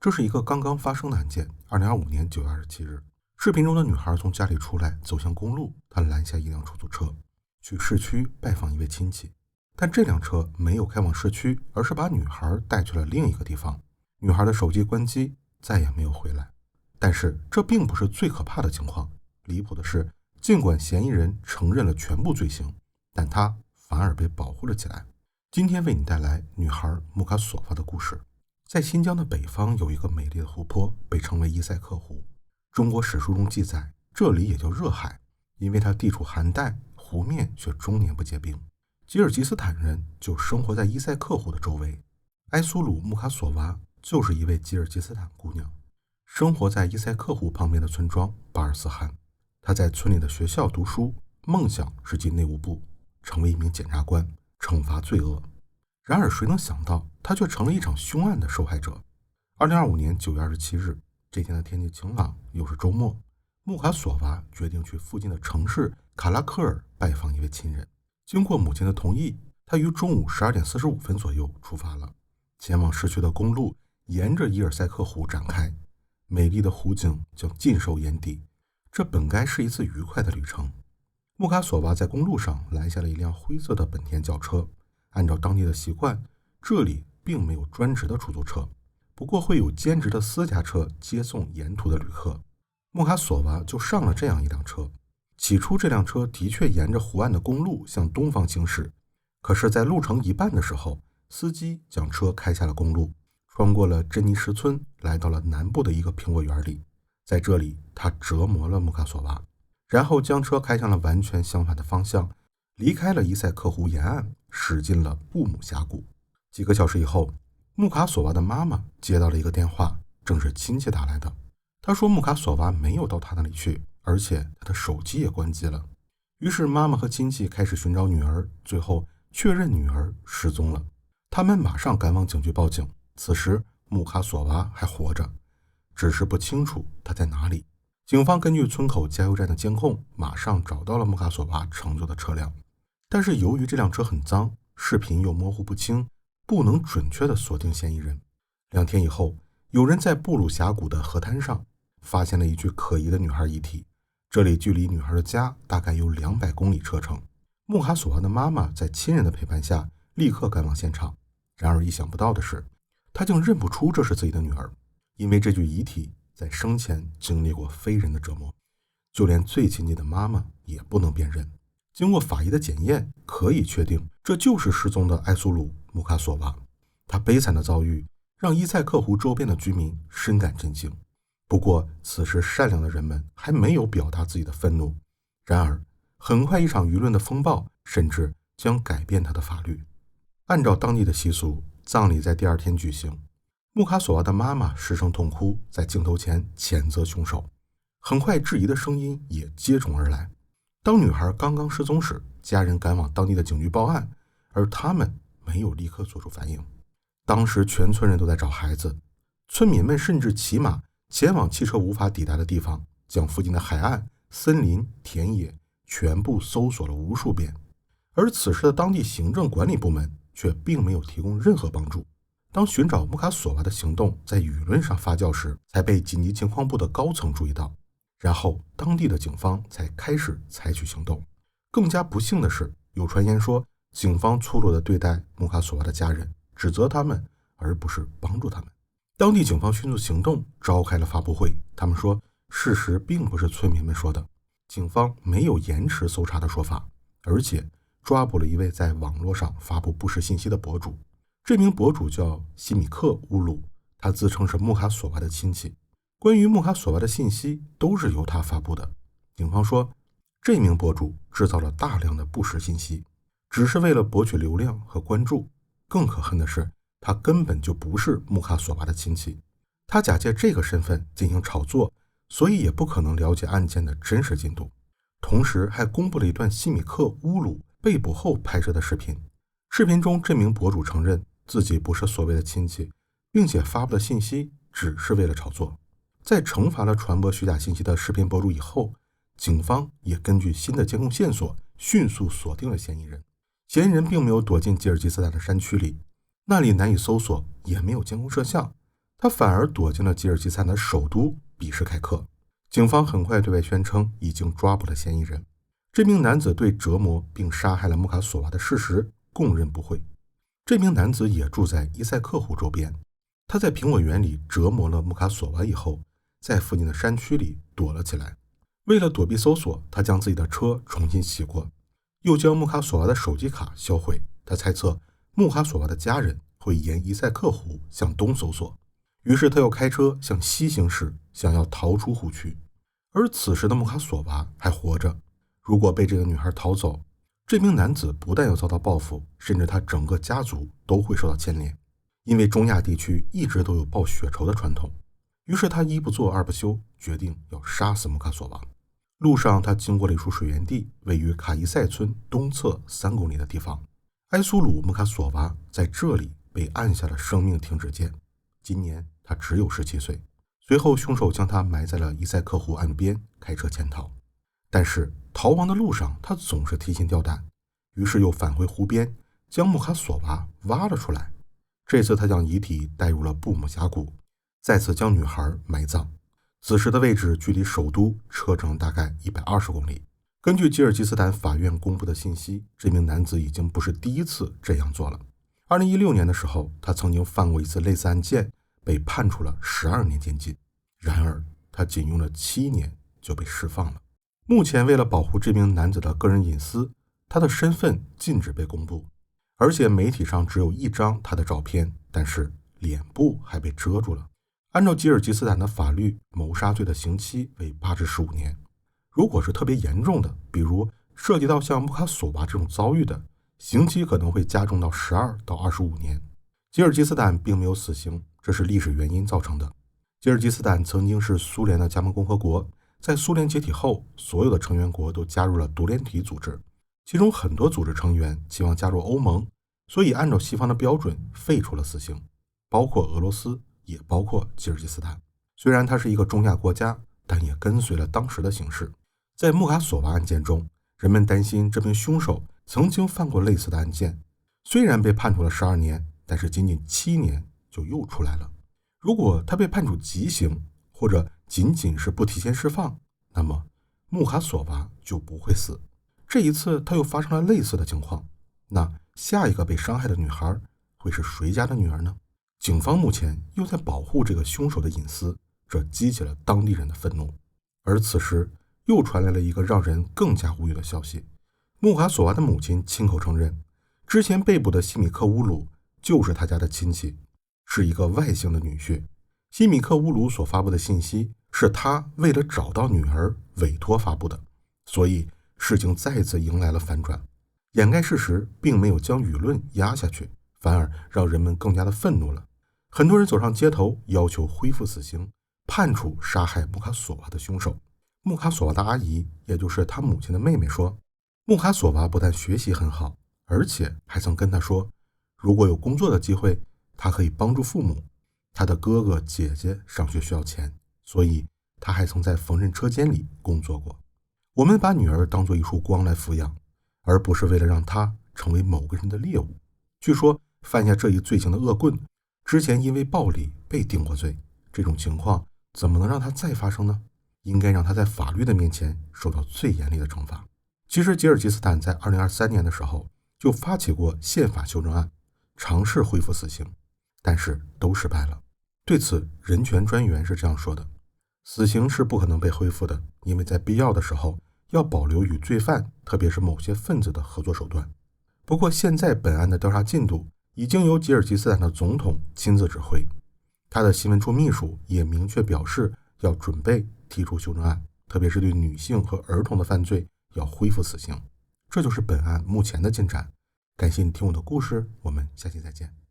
这是一个刚刚发生的案件。2025年9月27日，视频中的女孩从家里出来，走向公路，她拦下一辆出租车，去市区拜访一位亲戚。但这辆车没有开往市区，而是把女孩带去了另一个地方。女孩的手机关机，再也没有回来。但是这并不是最可怕的情况，离谱的是，尽管嫌疑人承认了全部罪行，但他反而被保护了起来。今天为你带来女孩穆卡索娃的故事。在新疆的北方有一个美丽的湖泊，被称为伊塞克湖。中国史书中记载，这里也叫热海，因为它地处寒带，湖面却终年不结冰。吉尔吉斯坦人就生活在伊塞克湖的周围。埃苏鲁穆卡索娃就是一位吉尔吉斯坦姑娘，生活在伊塞克湖旁边的村庄巴尔斯罕。她在村里的学校读书，梦想是进内务部，成为一名检察官，惩罚罪恶。然而谁能想到，她却成了一场凶案的受害者。2025年9月27日，这天的天气晴朗，又是周末，穆卡索娃决定去附近的城市卡拉科尔拜访一位亲人。经过母亲的同意，她于中午12点45分左右出发了。前往市区的公路沿着伊尔塞克湖展开，美丽的湖景将尽收眼底。这本该是一次愉快的旅程。穆卡索娃在公路上拦下了一辆灰色的本田轿车。按照当地的习惯，这里并没有专职的出租车，不过会有兼职的私家车接送沿途的旅客。穆卡索娃就上了这样一辆车。起初这辆车的确沿着湖岸的公路向东方行驶，可是在路程一半的时候，司机将车开下了公路，穿过了珍妮什村，来到了南部的一个苹果园里。在这里他折磨了穆卡索娃，然后将车开向了完全相反的方向，离开了伊塞克湖沿岸，驶进了布姆峡谷。几个小时以后，穆卡索娃的妈妈接到了一个电话，正是亲戚打来的。他说穆卡索娃没有到他那里去，而且他的手机也关机了。于是妈妈和亲戚开始寻找女儿，最后确认女儿失踪了。他们马上赶往警局报警。此时穆卡索娃还活着，只是不清楚她在哪里。警方根据村口加油站的监控，马上找到了穆卡索娃乘坐的车辆。但是由于这辆车很脏，视频又模糊不清，不能准确地锁定嫌疑人。2天以后，有人在布鲁峡谷的河滩上发现了一具可疑的女孩遗体，这里距离女孩的家大概有200公里车程。穆卡索娃的妈妈在亲人的陪伴下立刻赶往现场，然而意想不到的是，她竟认不出这是自己的女儿，因为这具遗体在生前经历过非人的折磨，就连最亲近的妈妈也不能辨认。经过法医的检验，可以确定这就是失踪的埃苏鲁穆卡索娃。她悲惨的遭遇让伊塞克湖周边的居民深感震惊。不过此时善良的人们还没有表达自己的愤怒，然而很快一场舆论的风暴甚至将改变他的法律。按照当地的习俗，葬礼在第2天举行。穆卡索娃的妈妈失声痛哭，在镜头前谴责凶手。很快质疑的声音也接踵而来。当女孩刚刚失踪时，家人赶往当地的警局报案，而他们没有立刻做出反应。当时全村人都在找孩子，村民们甚至骑马前往汽车无法抵达的地方，将附近的海岸、森林、田野全部搜索了无数遍。而此时的当地行政管理部门却并没有提供任何帮助。当寻找穆卡索娃的行动在舆论上发酵时，才被紧急情况部的高层注意到，然后当地的警方才开始采取行动。更加不幸的是，有传言说警方粗鲁地对待穆卡索娃的家人，指责他们而不是帮助他们。当地警方迅速行动，召开了发布会。他们说事实并不是村民们说的，警方没有延迟搜查的说法，而且抓捕了一位在网络上发布不实信息的博主。这名博主叫西米克乌鲁，他自称是穆卡索娃的亲戚。关于穆卡索娃的信息都是由他发布的。警方说，这名博主制造了大量的不实信息，只是为了博取流量和关注。更可恨的是，他根本就不是穆卡索娃的亲戚，他假借这个身份进行炒作，所以也不可能了解案件的真实进度。同时还公布了一段西米克乌鲁被捕后拍摄的视频。视频中，这名博主承认自己不是所谓的亲戚，并且发布的信息只是为了炒作。在惩罚了传播虚假信息的视频博主以后，警方也根据新的监控线索迅速锁定了嫌疑人。嫌疑人并没有躲进吉尔吉斯坦的山区里，那里难以搜索，也没有监控摄像。他反而躲进了吉尔吉斯坦的首都比什凯克。警方很快对外宣称已经抓捕了嫌疑人。这名男子对折磨并杀害了穆卡索娃的事实供认不讳。这名男子也住在伊塞克湖周边。他在苹果园里折磨了穆卡索娃以后，在附近的山区里躲了起来。为了躲避搜索，他将自己的车重新洗过，又将穆卡索娃的手机卡销毁。他猜测穆卡索娃的家人会沿伊塞克湖向东搜索，于是他又开车向西行驶，想要逃出湖区。而此时的穆卡索娃还活着，如果被这个女孩逃走，这名男子不但要遭到报复，甚至他整个家族都会受到牵连。因为中亚地区一直都有报血仇的传统，于是他一不做二不休，决定要杀死穆卡索娃。路上他经过了一处水源地，位于卡伊塞村东侧3公里的地方。埃苏鲁穆卡索娃在这里被按下了生命停止键，今年他只有17岁。随后凶手将他埋在了伊塞克湖岸边，开车潜逃。但是逃亡的路上他总是提心吊胆，于是又返回湖边，将穆卡索娃挖了出来。这次他将遗体带入了布姆峡谷，再次将女孩埋葬。此时的位置距离首都车程大概120公里。根据吉尔吉斯坦法院公布的信息，这名男子已经不是第一次这样做了。2016年的时候，他曾经犯过一次类似案件，被判处了12年监禁。然而他仅用了7年就被释放了。目前为了保护这名男子的个人隐私，他的身份禁止被公布，而且媒体上只有一张他的照片，但是脸部还被遮住了。按照吉尔吉斯坦的法律，谋杀罪的刑期为8至15年。如果是特别严重的，比如涉及到像穆卡索娃这种遭遇的，刑期可能会加重到12到25年。吉尔吉斯坦并没有死刑，这是历史原因造成的。吉尔吉斯坦曾经是苏联的加盟共和国，在苏联解体后，所有的成员国都加入了独联体组织，其中很多组织成员希望加入欧盟，所以按照西方的标准废除了死刑，包括俄罗斯，也包括吉尔吉斯坦。虽然它是一个中亚国家，但也跟随了当时的形势。在穆卡索娃案件中，人们担心这名凶手曾经犯过类似的案件，虽然被判处了12年，但是仅仅7年就又出来了。如果他被判处极刑，或者仅仅是不提前释放，那么穆卡索娃就不会死。这一次他又发生了类似的情况，那下一个被伤害的女孩会是谁家的女儿呢？警方目前又在保护这个凶手的隐私，这激起了当地人的愤怒。而此时又传来了一个让人更加无语的消息，穆卡索娃的母亲亲口承认，之前被捕的西米克乌鲁就是他家的亲戚，是一个外姓的女婿。西米克乌鲁所发布的信息是他为了找到女儿委托发布的，所以事情再次迎来了反转。掩盖事实并没有将舆论压下去，反而让人们更加的愤怒了。很多人走上街头，要求恢复死刑，判处杀害穆卡索娃的凶手。穆卡索娃的阿姨，也就是他母亲的妹妹说，穆卡索娃不但学习很好，而且还曾跟他说，如果有工作的机会，他可以帮助父母。他的哥哥姐姐上学需要钱，所以他还曾在缝纫车间里工作过。我们把女儿当作一束光来抚养，而不是为了让她成为某个人的猎物。据说犯下这一罪行的恶棍之前因为暴力被定过罪，这种情况怎么能让他再发生呢？应该让他在法律的面前受到最严厉的惩罚。其实吉尔吉斯坦在2023年的时候就发起过宪法修正案，尝试恢复死刑，但是都失败了。对此，人权专员是这样说的，死刑是不可能被恢复的，因为在必要的时候要保留与罪犯，特别是某些分子的合作手段。不过现在本案的调查进度已经由吉尔吉斯坦的总统亲自指挥，他的新闻处秘书也明确表示要准备提出修正案，特别是对女性和儿童的犯罪要恢复死刑。这就是本案目前的进展。感谢你听我的故事，我们下期再见。